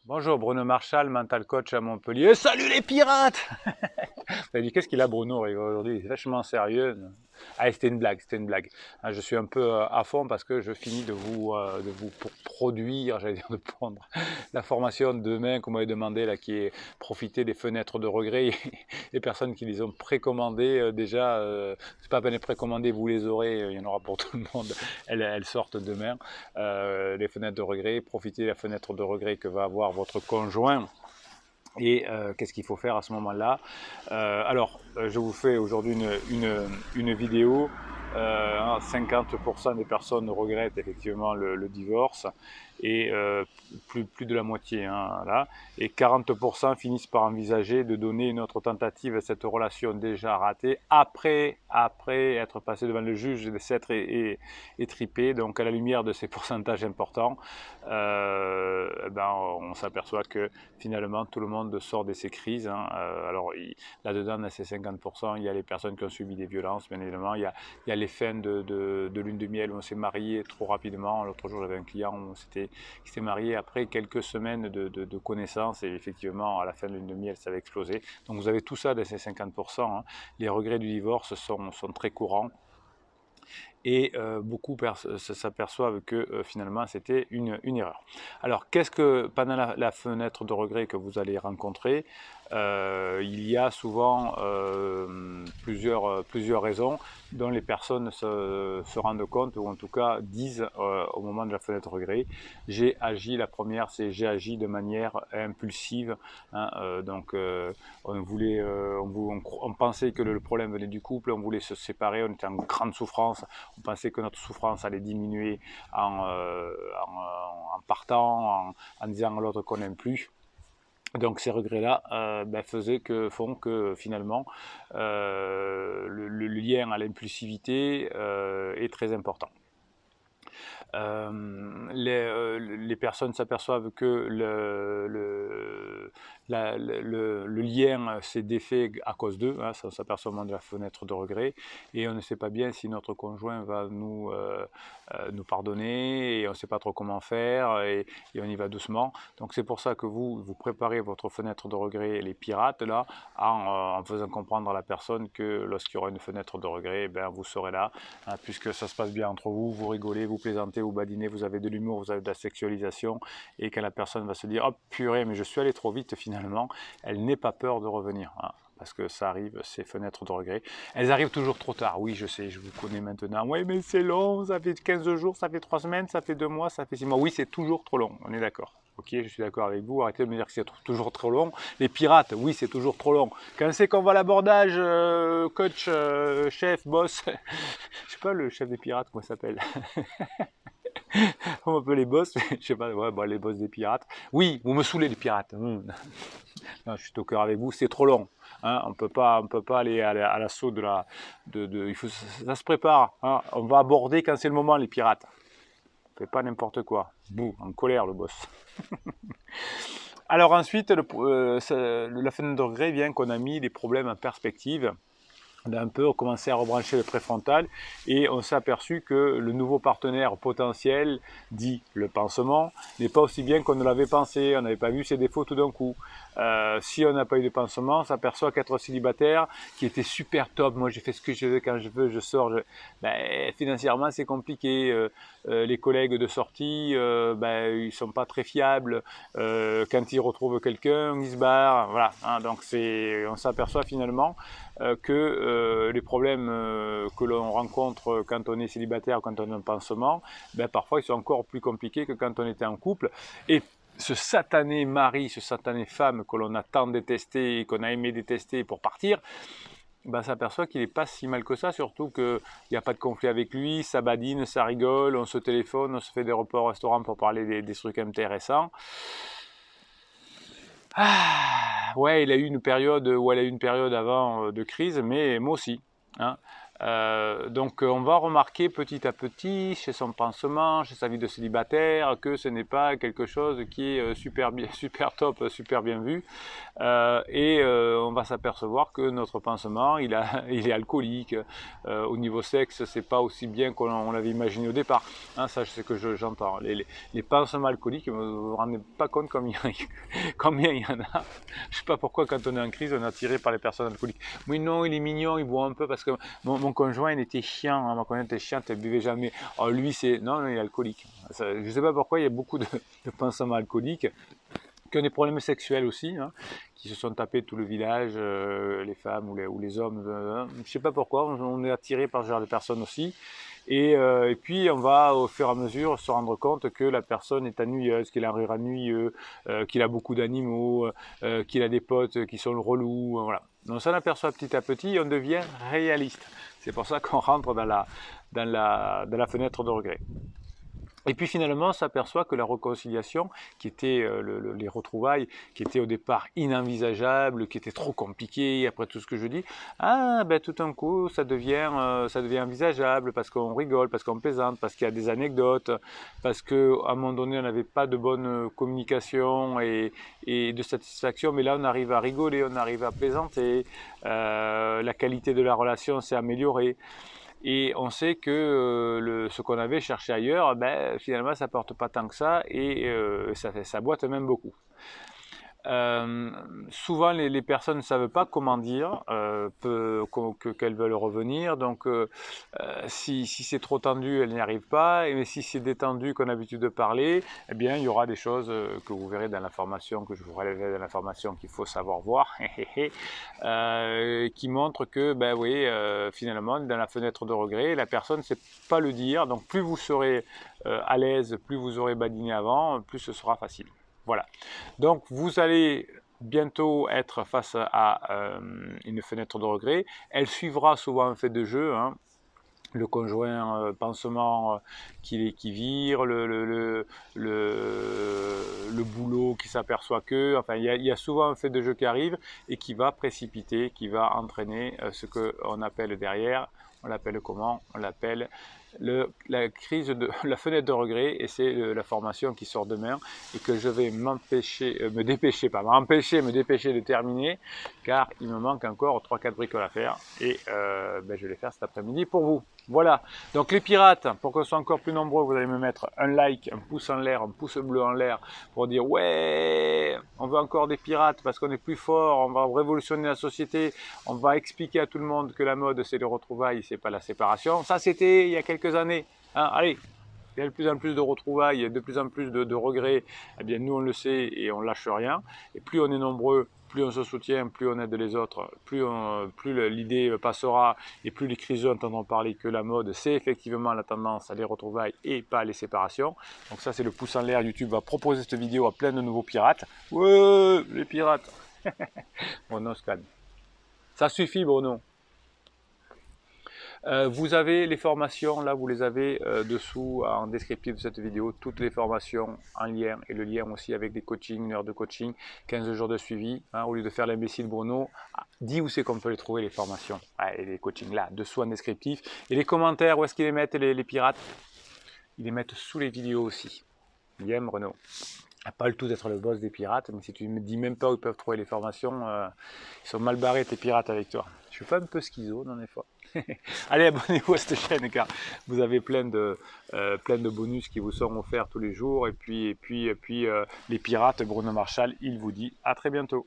Bonjour, Bruno Marchal, mental coach à Montpellier. Salut les pirates! T'as dit qu'est-ce qu'il a Bruno aujourd'hui? C'est vachement sérieux. Ah, c'était une blague, c'était une blague. Ah, je suis un peu à fond parce que je finis de vous produire, j'allais dire de prendre la formation de demain qu'on m'avait demandé là, qui est profiter des fenêtres de regret. Les personnes qui les ont précommandées déjà, c'est pas à peine les précommandées, vous les aurez, il y en aura pour tout le monde. Elles sortent demain. Les fenêtres de regret, profitez de la fenêtre de regret que va avoir votre conjoint. Et qu'est-ce qu'il faut faire à ce moment-là? Je vous fais aujourd'hui une vidéo. 50% des personnes regrettent effectivement le divorce et plus de la moitié, hein, là. Et 40% finissent par envisager de donner une autre tentative à cette relation déjà ratée après être passé devant le juge et de s'être étripé. Donc à la lumière de ces pourcentages importants, on s'aperçoit que finalement tout le monde sort de ces crises, hein. Là-dedans, dans ces 50%, il y a les personnes qui ont subi des violences, bien évidemment. Il y a les fins de lune de miel où on s'est marié trop rapidement. L'autre jour, j'avais un client qui s'est marié après quelques semaines de connaissances et effectivement, à la fin de lune de miel, ça avait explosé. Donc vous avez tout ça dans ces 50%, hein. Les regrets du divorce sont très courants. Et beaucoup s'aperçoivent que finalement c'était une erreur. Alors qu'est-ce que pendant la fenêtre de regret que vous allez rencontrer, il y a souvent plusieurs raisons dont les personnes se rendent compte ou en tout cas disent au moment de la fenêtre de regret, j'ai agi, la première c'est j'ai agi de manière impulsive, hein, on pensait que le problème venait du couple, on voulait se séparer, on était en grande souffrance, on pensait que notre souffrance allait diminuer en partant, en disant à l'autre qu'on n'aime plus. Donc ces regrets-là font que finalement le lien à l'impulsivité est très important. Les personnes s'aperçoivent que le lien s'est défait à cause d'eux, hein, ça s'aperçoit au moment de la fenêtre de regret, et on ne sait pas bien si notre conjoint va nous pardonner, et on ne sait pas trop comment faire, et on y va doucement. Donc c'est pour ça que vous préparez votre fenêtre de regret, les pirates, là, en faisant comprendre à la personne que lorsqu'il y aura une fenêtre de regret, vous serez là, hein, puisque ça se passe bien entre vous, vous rigolez, vous plaisantez, vous badinez, vous avez de l'humour, vous avez de la sexualisation, et quand la personne va se dire « Oh purée, mais je suis allé trop vite finalement », elle n'ait pas peur de revenir, hein, parce que ça arrive, ces fenêtres de regret. Elles arrivent toujours trop tard, oui je sais, je vous connais maintenant, oui mais c'est long, ça fait 15 jours, ça fait 3 semaines, ça fait 2 mois, ça fait 6 mois, oui c'est toujours trop long, on est d'accord. Ok, je suis d'accord avec vous, arrêtez de me dire que c'est toujours trop long. Les pirates, oui c'est toujours trop long. Quand c'est qu'on va à l'abordage, coach, chef, boss, je sais pas le chef des pirates, comment il s'appelle? On peut les boss, je sais pas, ouais, bah, les boss des pirates. Oui, vous me saoulez les pirates. Non, je suis au cœur avec vous, c'est trop long. Hein, on peut pas aller à l'assaut il faut, ça se prépare. Hein, on va aborder quand c'est le moment les pirates. On fait pas n'importe quoi. Bouh, en colère le boss. Alors ensuite, la fenêtre de regret vient qu'on a mis les problèmes en perspective. On a un peu commencé à rebrancher le préfrontal et on s'est aperçu que le nouveau partenaire potentiel, dit le pansement, n'est pas aussi bien qu'on ne l'avait pensé. On n'avait pas vu ses défauts tout d'un coup. Si on n'a pas eu de pansement, on s'aperçoit qu'être célibataire, qui était super top, moi j'ai fait ce que je veux quand je veux, je sors, financièrement c'est compliqué. Les collègues de sortie, ils sont pas très fiables. Quand ils retrouvent quelqu'un, ils se barrent. Voilà, hein, donc on s'aperçoit finalement que les problèmes que l'on rencontre quand on est célibataire, quand on a un pansement, parfois ils sont encore plus compliqués que quand on était en couple. Et ce satané mari, ce satané femme que l'on a tant détesté, qu'on a aimé détester pour partir, s'aperçoit qu'il n'est pas si mal que ça, surtout qu'il n'y a pas de conflit avec lui, ça badine, ça rigole, on se téléphone, on se fait des repas au restaurant pour parler des trucs intéressants. Ouais, il a eu une période où elle a eu une période avant de crise, mais moi aussi. Hein. Donc on va remarquer petit à petit chez son pansement, chez sa vie de célibataire, que ce n'est pas quelque chose qui est super bien, super top, super bien vu. On va s'apercevoir que notre pansement, il est alcoolique. Au niveau sexe, c'est pas aussi bien qu'on l'avait imaginé au départ. Hein, ça, c'est ce que j'entends. Les pansements alcooliques, vous ne vous rendez pas compte combien il y en a. Je sais pas pourquoi quand on est en crise, on est attiré par les personnes alcooliques. Oui, non, il est mignon, il boit un peu parce que mon conjoint, il était chiant. Hein, ma conjointe était chiante, elle buvait jamais. Alors lui, c'est non, il est alcoolique. Ça, je sais pas pourquoi il y a beaucoup de pansements alcooliques qui ont des problèmes sexuels aussi, hein, qui se sont tapés tout le village, les femmes ou les hommes. Je ne sais pas pourquoi, on est attiré par ce genre de personnes aussi. Et puis on va au fur et à mesure se rendre compte que la personne est ennuyeuse, qu'il a un rire ennuyeux, qu'il a beaucoup d'animaux, qu'il a des potes qui sont relous, voilà. Donc on s'en aperçoit petit à petit et on devient réaliste. C'est pour ça qu'on rentre dans la fenêtre de regret. Et puis finalement, on s'aperçoit que la réconciliation, qui était les retrouvailles, qui étaient au départ inenvisageables, qui étaient trop compliquées, après tout ce que je dis, ah ben tout d'un coup, ça devient envisageable parce qu'on rigole, parce qu'on plaisante, parce qu'il y a des anecdotes, parce qu'à un moment donné, on n'avait pas de bonne communication et de satisfaction, mais là, on arrive à rigoler, on arrive à plaisanter, la qualité de la relation s'est améliorée. Et on sait que ce qu'on avait cherché ailleurs, ben, finalement, ça ne porte pas tant que ça et ça boite même beaucoup. Souvent les personnes ne savent pas comment dire qu'elles veulent revenir, donc si c'est trop tendu, elles n'y arrivent pas, et si c'est détendu qu'on a l'habitude de parler, eh bien il y aura des choses que vous verrez dans la formation, que je vous relèverai dans la formation qu'il faut savoir voir, qui montrent que ben oui, finalement dans la fenêtre de regret, la personne ne sait pas le dire, donc plus vous serez à l'aise, plus vous aurez badiné avant, plus ce sera facile. Voilà. Donc vous allez bientôt être face à une fenêtre de regret. Elle suivra souvent un fait de jeu. Hein. Le conjoint pansement qui vire, le boulot qui s'aperçoit que, enfin il y a souvent un fait de jeu qui arrive et qui va précipiter, qui va entraîner ce qu'on appelle derrière, on l'appelle comment? On l'appelle la crise de la fenêtre de regret, et c'est la formation qui sort demain et que je vais me dépêcher de terminer, car il me manque encore 3-4 bricoles à faire et je vais les faire cet après-midi pour vous. Voilà, donc les pirates, pour qu'on soit encore plus nombreux, vous allez me mettre un like, un pouce en l'air, un pouce bleu en l'air pour dire ouais, on veut encore des pirates parce qu'on est plus fort, on va révolutionner la société, on va expliquer à tout le monde que la mode c'est les retrouvailles, c'est pas la séparation. Ça c'était il y a quelques années, hein, allez, il y a de plus en plus de retrouvailles, de plus en plus de regrets, eh bien nous on le sait et on lâche rien, et plus on est nombreux, plus on se soutient, plus on aide les autres, plus l'idée passera et plus les criseux entendront parler que la mode, c'est effectivement la tendance à les retrouvailles et pas les séparations. Donc ça c'est le pouce en l'air, YouTube va proposer cette vidéo à plein de nouveaux pirates. Ouais, les pirates. Bruno se calme. Ça suffit Bruno. Vous avez les formations, là vous les avez dessous en descriptif de cette vidéo, toutes les formations en lien et le lien aussi avec des coachings, une heure de coaching, 15 jours de suivi, hein, au lieu de faire l'imbécile Bruno, dis où c'est qu'on peut les trouver les formations, et les coachings là, dessous en descriptif, et les commentaires, où est-ce qu'ils les mettent les pirates? Ils les mettent sous les vidéos aussi, bien Bruno. Pas le tout d'être le boss des pirates, mais si tu me dis même pas où ils peuvent trouver les formations, ils sont mal barrés tes pirates avec toi. Je suis pas un peu schizo, non des fois. Allez, abonnez-vous à cette chaîne car vous avez plein de bonus qui vous sont offerts tous les jours. Et puis les pirates, Bruno Marchal, il vous dit à très bientôt.